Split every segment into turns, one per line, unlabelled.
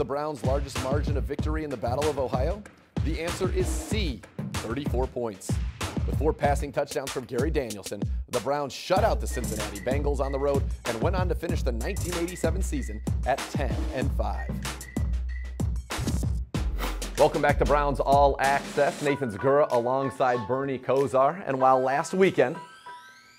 the Browns' largest margin of victory in the Battle of Ohio? The answer is C, 34 points. With 4 passing touchdowns from Gary Danielson, the Browns shut out the Cincinnati Bengals on the road and went on to finish the 1987 season at 10-5. Welcome back to Browns All Access. Nathan Zegura alongside Bernie Kosar. And while last weekend,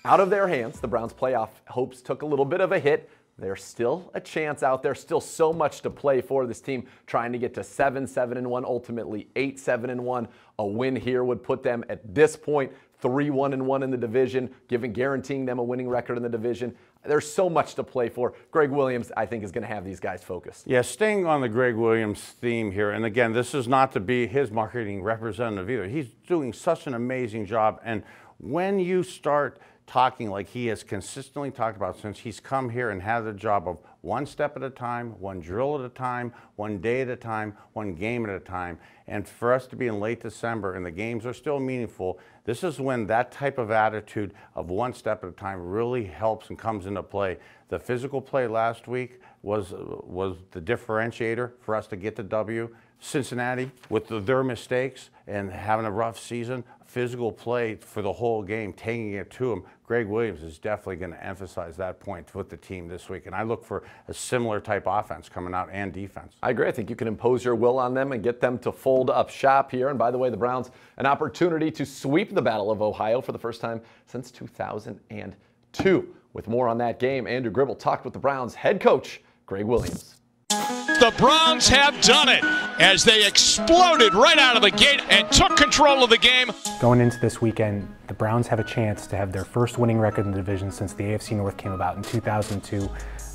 out of their hands, the Browns' playoff hopes took a little bit of a hit, there's still a chance out there, still so much to play for this team, trying to get to 7-7-1, ultimately 8-7-1. A win here would put them at this point 3-1-1 in the division, guaranteeing them a winning record in the division. There's so much to play for. Greg Williams, I think, is going to have these guys focused.
Yeah, staying on the Greg Williams theme here, and again, this is not to be his marketing representative either. He's doing such an amazing job, and when you start talking like he has consistently talked about since he's come here and had the job of one step at a time, one drill at a time, one day at a time, one game at a time. And for us to be in late December and the games are still meaningful, this is when that type of attitude of one step at a time really helps and comes into play. The physical play last week was the differentiator for us to get the W. Cincinnati, with their mistakes and having a rough season, physical play for the whole game, taking it to them. Greg Williams is definitely going to emphasize that point with the team this week, and I look for a similar type offense coming out and defense.
I agree. I think you can impose your will on them and get them to fold up shop here. And by the way, the Browns, an opportunity to sweep the Battle of Ohio for the first time since 2002. With more on that game, Andrew Gribble talked with the Browns head coach, Greg Williams.
The Browns have done it as they exploded right out of the gate and took control of the game.
Going into this weekend, the Browns have a chance to have their first winning record in the division since the AFC North came about in 2002.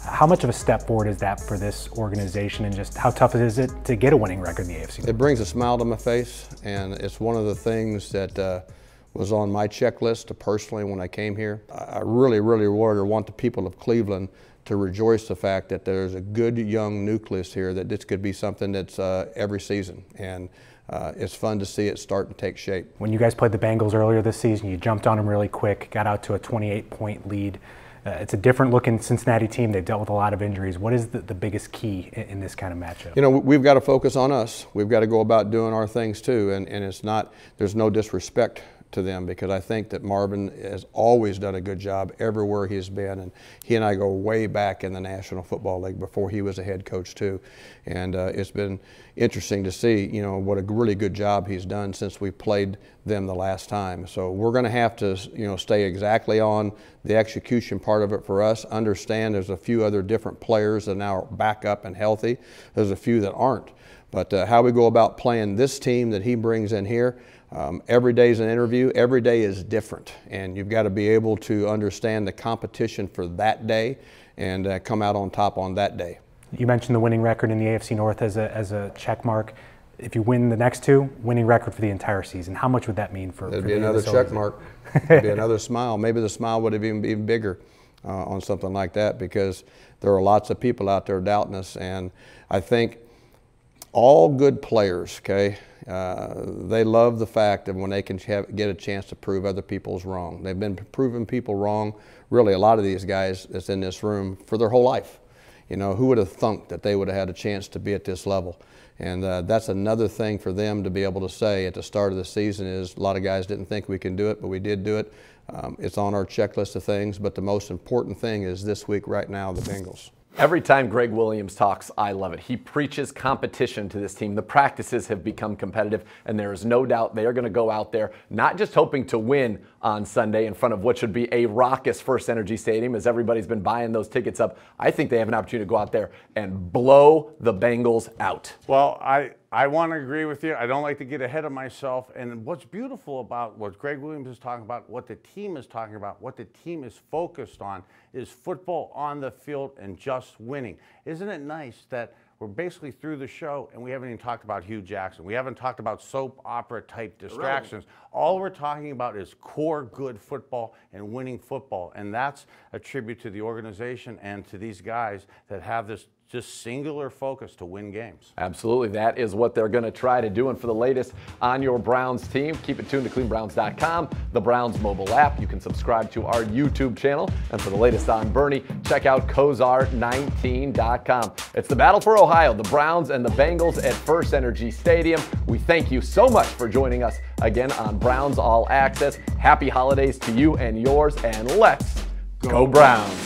How much of a step forward is that for this organization, and just how tough is it to get a winning record in the AFC North?
It brings a smile to my face, and it's one of the things that was on my checklist personally when I came here. I really want the people of Cleveland to rejoice the fact that there's a good young nucleus here, that this could be something that's every season. And it's fun to see it start to take shape.
When you guys played the Bengals earlier this season, you jumped on them really quick, got out to a 28-point lead. It's a different looking Cincinnati team. They've dealt with a lot of injuries. What is the biggest key in this kind of matchup?
You know, we've got to focus on us. We've got to go about doing our things too, and it's not, there's no disrespect to them, because I think that Marvin has always done a good job everywhere he's been, and he and I go way back in the National Football League before he was a head coach too, and it's been interesting to see, you know, what a really good job he's done since we played them the last time. So we're going to have to, you know, stay exactly on the execution part of it for us. Understand there's a few other different players that now are back up and healthy. There's a few that aren't. But how we go about playing this team that he brings in here, every day is an interview. Every day is different, and you've got to be able to understand the competition for that day and come out on top on that day.
You mentioned the winning record in the AFC North as a check mark. If you win the next two, winning record for the entire season, how much would that mean for?
It'd be another check mark. It'd be another smile. Maybe the smile would have even been bigger on something like that, because there are lots of people out there doubting us, and I think all good players, okay, they love the fact that when they can get a chance to prove other people's wrong. They've been proving people wrong, really, a lot of these guys that's in this room, for their whole life. You know, who would have thunk that they would have had a chance to be at this level? And that's another thing for them to be able to say at the start of the season is, a lot of guys didn't think we can do it, but we did do it. It's on our checklist of things, but the most important thing is this week right now, the Bengals.
Every time Greg Williams talks, I love it. He preaches competition to this team. The practices have become competitive, and there is no doubt they are going to go out there not just hoping to win on Sunday in front of what should be a raucous First Energy Stadium, as everybody's been buying those tickets up. I think they have an opportunity to go out there and blow the Bengals out.
Well, I want to agree with you. I don't like to get ahead of myself. And what's beautiful about what Greg Williams is talking about, what the team is talking about, what the team is focused on, is football on the field and just winning. Isn't it nice that we're basically through the show and we haven't even talked about Hugh Jackson? We haven't talked about soap opera type distractions. Right. All we're talking about is core good football and winning football. And that's a tribute to the organization and to these guys that have this just singular focus to win games.
Absolutely, that is what they're going to try to do. And for the latest on your Browns team, keep it tuned to clevelandbrowns.com, the Browns mobile app. You can subscribe to our YouTube channel. And for the latest on Bernie, check out Kozar19.com. It's the battle for Ohio, the Browns and the Bengals at First Energy Stadium. We thank you so much for joining us again on Browns All Access. Happy holidays to you and yours, and let's go Browns.